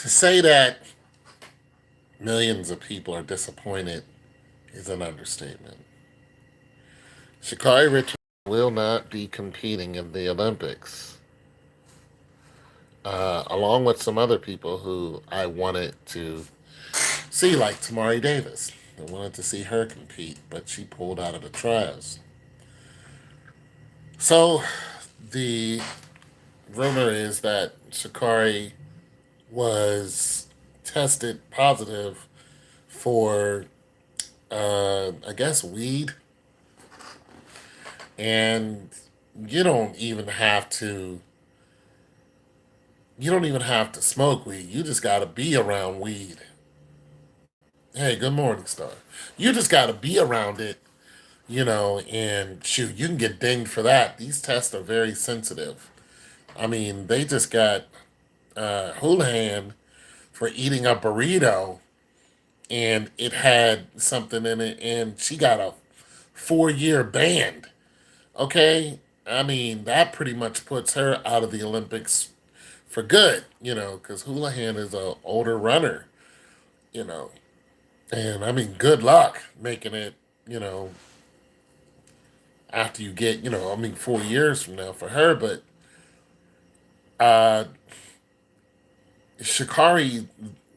To say that millions of people are disappointed is an understatement. ShaCarri Richardson will not be competing in the Olympics, along with some other people who I wanted to see, like Tamari Davis. I wanted to see her compete, but she pulled out of the trials. So the rumor is that ShaCarri was tested positive for, I guess, weed, and you don't even have to. You don't even have to smoke weed. You just got to be around weed. Hey, good morning, Star. You just got to be around it, and shoot, you can get dinged for that. These tests are very sensitive. I mean, they just got Houlihan for eating a burrito and it had something in it, and she got a 4-year ban. Okay, I mean that pretty much puts her out of the Olympics for good, because Houlihan is a older runner, you know, and I mean good luck making it, you know, after you get, I mean 4 years from now for her, but uh, Sha'Carri,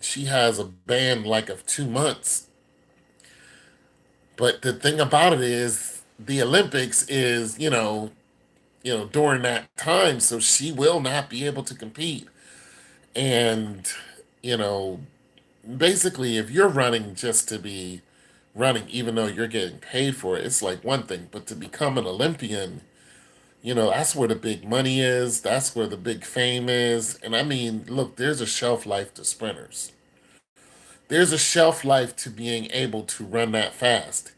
she has a ban like of 2 months. But the thing about it is, the Olympics is, during that time, so she will not be able to compete. And, you know, basically, if you're running just to be running, even though you're getting paid for it, it's like one thing. But to become an Olympian, that's where the big money is. That's where the big fame is. And I mean, look, there's a shelf life to sprinters. There's a shelf life to being able to run that fast.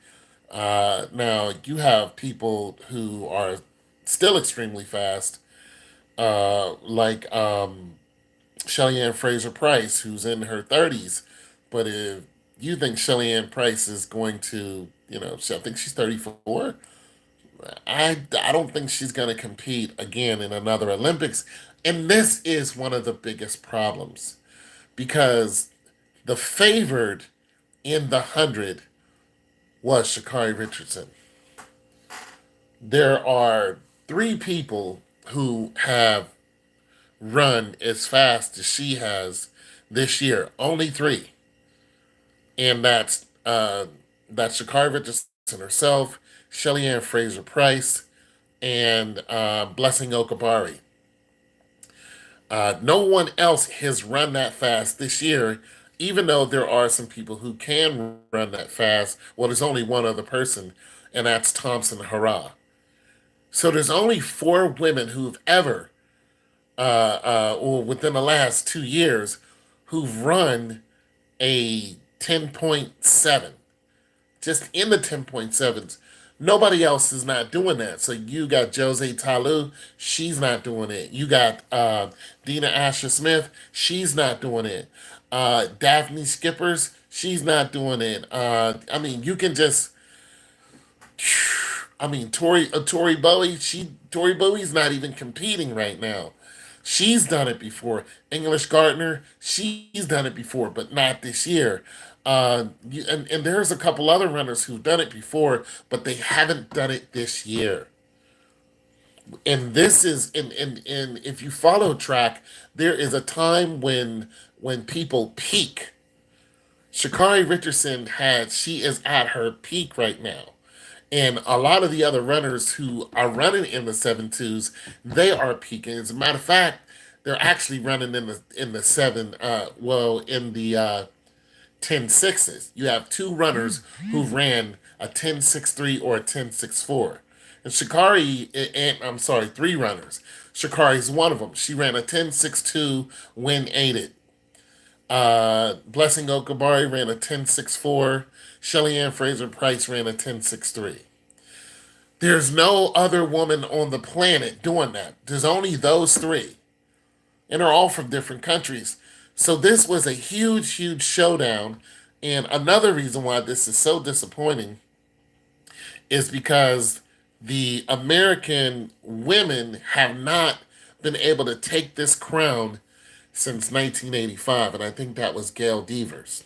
Now, you have people who are still extremely fast, like Shelly Ann Fraser Price, who's in her 30s. But if you think Shelly Ann Price is going to, I think she's 34. I don't think she's going to compete again in another Olympics. And this is one of the biggest problems because the favored in the 100 was ShaCarri Richardson. There are three people who have run as fast as she has this year. Only three, and that's ShaCarri Richardson herself, Shelly Ann Fraser Price, and Blessing Okabari. No one else has run that fast this year, even though there are some people who can run that fast. Well, there's only one other person, and that's Thompson Hurrah. So there's only four women who've ever, or within the last 2 years, who've run a 10.7, just in the 10.7s. Nobody else is not doing that. So you got Jose Talu, she's not doing it. You got Dina Asher Smith, she's not doing it. Daphne Skippers, she's not doing it. I mean, you can just, I mean, Tori Bowie, Tori Bowie's not even competing right now. She's done it before. English Gardner, she's done it before, but not this year. And there's a couple other runners who've done it before, but they haven't done it this year. And this is, and if you follow track, there is a time when people peak. Sha'Carri Richardson she is at her peak right now. And a lot of the other runners who are running in the 7.2s, they are peaking. As a matter of fact, they're actually running in the in the 10.6s. You have two runners who ran a 10.63 or a 10.64. And I'm sorry, three runners. Sha'Carri's one of them. She ran a 10.62 when aided. Blessing Okabari ran a 10.64. Shelly Ann Fraser Price ran a 10.63. There's no other woman on the planet doing that. There's only those three. And they're all from different countries. So this was a huge, huge showdown. And another reason why this is so disappointing is because the American women have not been able to take this crown since 1985, and I think that was Gail Devers.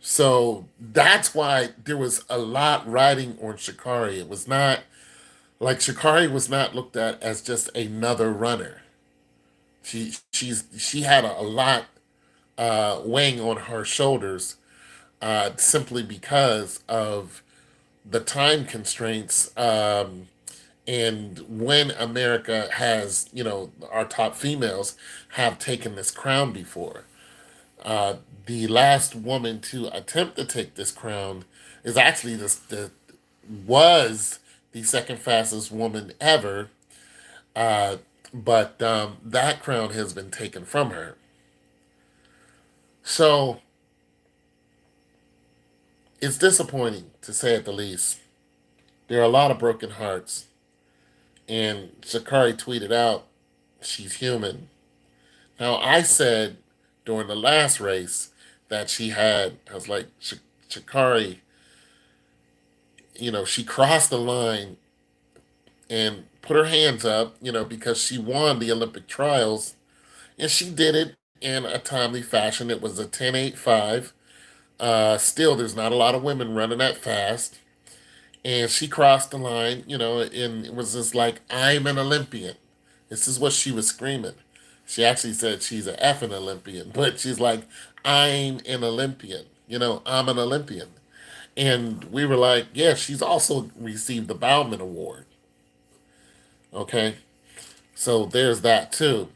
So that's why there was a lot riding on Sha'Carri. It was not like Sha'Carri was not looked at as just another runner. She had a lot weighing on her shoulders simply because of the time constraints, and when America has, our top females have taken this crown before. Uh, the last woman to attempt to take this crown is actually was the second fastest woman ever, uh, but that crown has been taken from her. So it's disappointing to say at the least. There are a lot of broken hearts, and Sha'Carri tweeted out, "She's human." Now I said during the last race that I was like, Sha'Carri, she crossed the line and put her hands up, because she won the Olympic trials, and she did it in a timely fashion. It was a 10.85. Still, there's not a lot of women running that fast. And she crossed the line, and it was just like, I'm an Olympian. This is what she was screaming. She actually said she's an effing Olympian, but she's like, I'm an Olympian. I'm an Olympian. And we were like, yeah, she's also received the Bauman Award. Okay. So there's that too.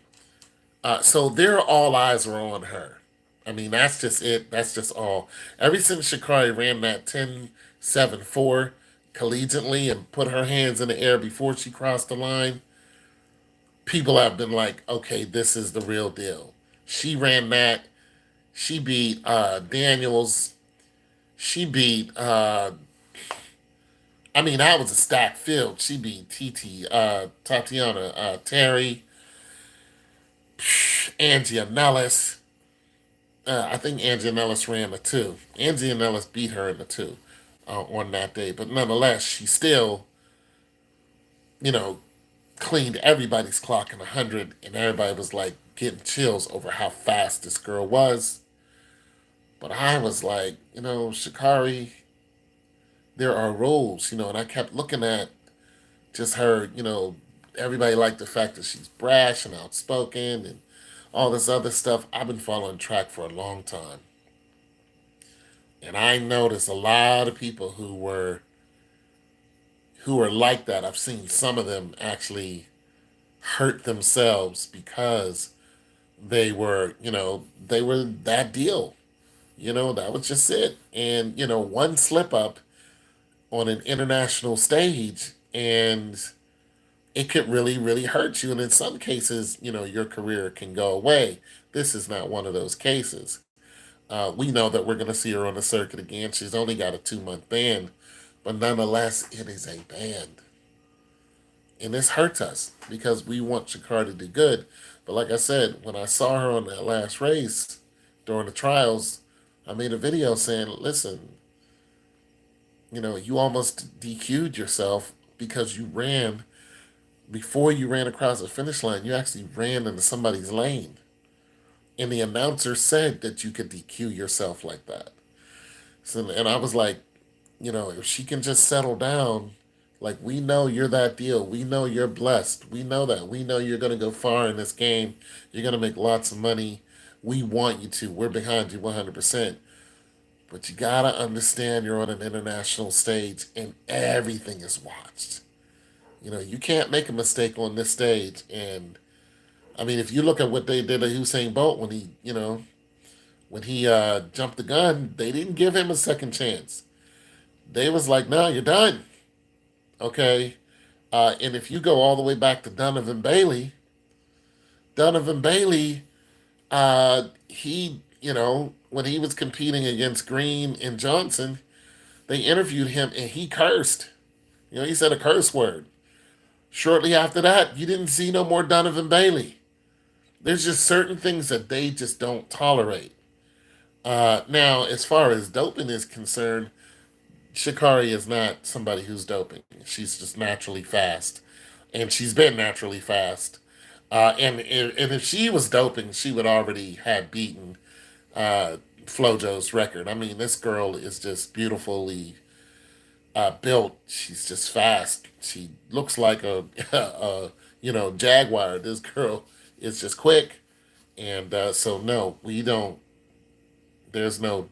So there, all eyes are on her. I mean, that's just it. That's just all. Ever since Sha'Carri ran that 10.74 collegiately and put her hands in the air before she crossed the line, people have been like, okay, this is the real deal. She ran that. She beat Daniels. She beat, I mean, that was a stacked field. She beat Tatiana Terry, Angie Nellis. I think Angie Nellis ran the two. Angie Nellis beat her in the two on that day. But nonetheless, she still, you know, cleaned everybody's clock in 100, and everybody was like getting chills over how fast this girl was. But I was like, Sha'Carri, there are rules, and I kept looking at just her, everybody liked the fact that she's brash and outspoken and all this other stuff. I've been following track for a long time. And I noticed a lot of people who were like that. I've seen some of them actually hurt themselves because they were that deal. That was just it. And, one slip up on an international stage and it could really, really hurt you. And in some cases, your career can go away. This is not one of those cases. We know that we're going to see her on the circuit again. She's only got a 2-month ban, but nonetheless, it is a ban. And this hurts us because we want Sha'Carri to do good. But like I said, when I saw her on that last race during the trials, I made a video saying, listen, you almost DQ'd yourself because before you ran across the finish line, you actually ran into somebody's lane. And the announcer said that you could DQ yourself like that. So, and I was like, if she can just settle down, like, we know you're that deal. We know you're blessed. We know that. We know you're going to go far in this game. You're going to make lots of money. We want you to. We're behind you 100%. But you got to understand you're on an international stage and everything is watched. You can't make a mistake on this stage. And I mean, if you look at what they did to Usain Bolt when he jumped the gun, they didn't give him a second chance. They was like, no, you're done. Okay. And if you go all the way back to Donovan Bailey, when he was competing against Green and Johnson, they interviewed him and he cursed. He said a curse word. Shortly after that, you didn't see no more Donovan Bailey. There's just certain things that they just don't tolerate. Now, as far as doping is concerned, Sha'Carri is not somebody who's doping. She's just naturally fast, and she's been naturally fast. And if she was doping, she would already have beaten uh, Flojo's record. I mean, this girl is just beautifully built. She's just fast. She looks like a jaguar. This girl is just quick, and so no, we don't. There's no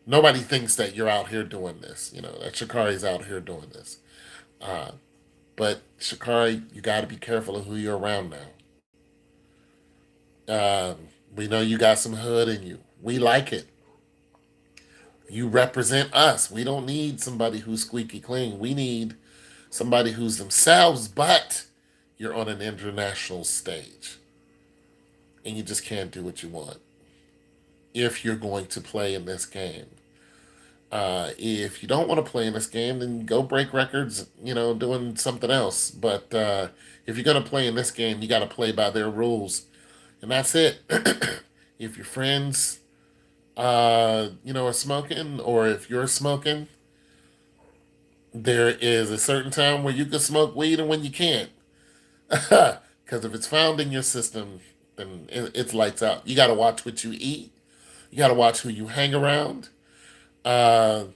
nobody thinks that you're out here doing this. That Sha'Carri's out here doing this. Uh, but Sha'Carri, you got to be careful of who you're around now. We know you got some hood in you. We like it. You represent us. We don't need somebody who's squeaky clean. We need somebody who's themselves, but you're on an international stage and you just can't do what you want if you're going to play in this game. If you don't want to play in this game, then go break records, doing something else. But if you're going to play in this game, you got to play by their rules. And that's it. If your friends, are smoking, or if you're smoking, there is a certain time where you can smoke weed and when you can't. Because if it's found in your system, then it's lights out. You got to watch what you eat. You got to watch who you hang around. Uh,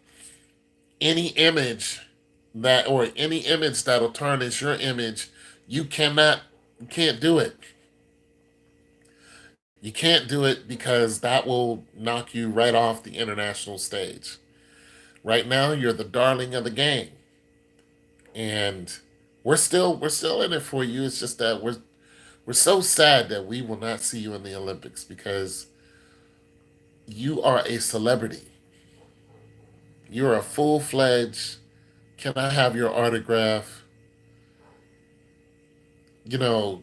any image that'll tarnish your image, you can't do it. You can't do it because that will knock you right off the international stage. Right now, you're the darling of the game, and we're still in it for you. It's just that we're so sad that we will not see you in the Olympics because you are a celebrity. You're a full fledged. Can I have your autograph? You know,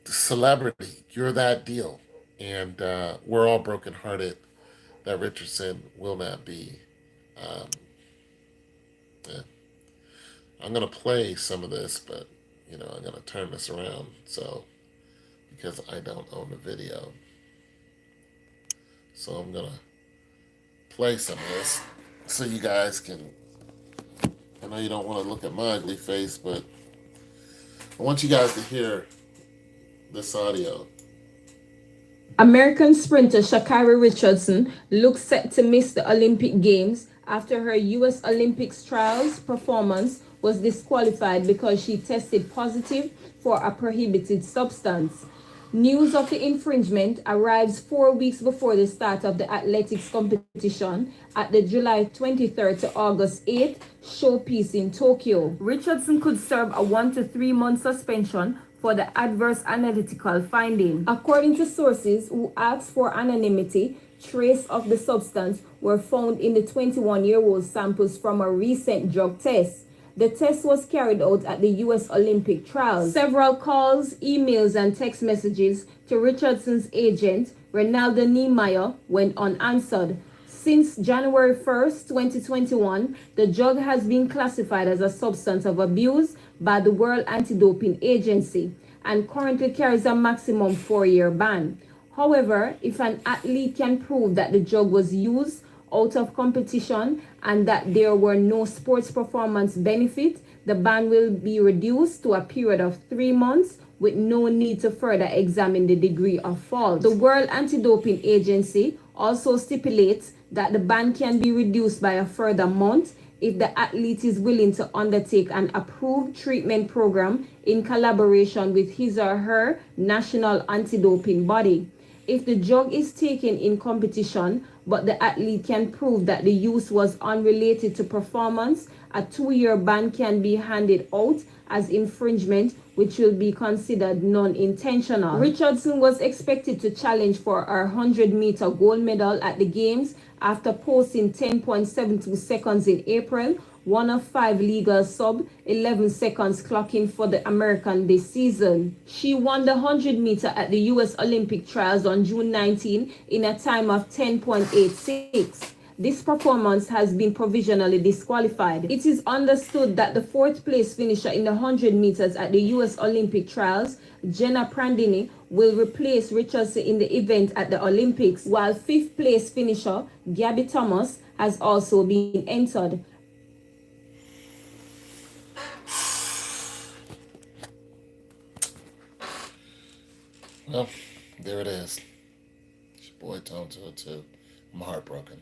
celebrity. You're that deal, and we're all brokenhearted that Richardson will not be. Um, yeah. I'm gonna play some of this, but I'm gonna turn this around so because I don't own the video, so I'm gonna play some of this so you guys can. I know you don't want to look at my ugly face, but I want you guys to hear this audio. American sprinter ShaCarri Richardson looks set to miss the Olympic Games after her U.S. Olympics trials performance was disqualified because she tested positive for a prohibited substance. News of the infringement arrives 4 weeks before the start of the athletics competition at the July 23rd to August 8th showpiece in Tokyo. Richardson could serve a 1 to 3 month suspension for the adverse analytical finding. According to sources who asked for anonymity, traces of the substance were found in the 21-year-old samples from a recent drug test. The test was carried out at the U.S. Olympic trials. Several calls, emails, and text messages to Richardson's agent, Renaldo Niemeyer, went unanswered. Since January 1st, 2021, the drug has been classified as a substance of abuse by the World Anti-Doping Agency and currently carries a maximum 4-year ban. However, if an athlete can prove that the drug was used out of competition and that there were no sports performance benefit, the ban will be reduced to a period of 3 months with no need to further examine the degree of fault. The World Anti-Doping Agency also stipulates that the ban can be reduced by a further month if the athlete is willing to undertake an approved treatment program in collaboration with his or her national anti-doping body. If the drug is taken in competition, but the athlete can prove that the use was unrelated to performance, a 2-year ban can be handed out as infringement, which will be considered non-intentional. Richardson was expected to challenge for her 100-meter gold medal at the Games after posting 10.72 seconds in April, one of 5 legal sub-11 seconds clocking for the American this season. She won the 100-meter at the U.S. Olympic trials on June 19 in a time of 10.86. This performance has been provisionally disqualified. It is understood that the 4th place finisher in the 100 meters at the U.S. Olympic trials, Jenna Prandini, will replace Richardson in the event at the Olympics, while 5th place finisher Gabby Thomas has also been entered. Well, there it is. It's your boy Tone to it too. I'm heartbroken.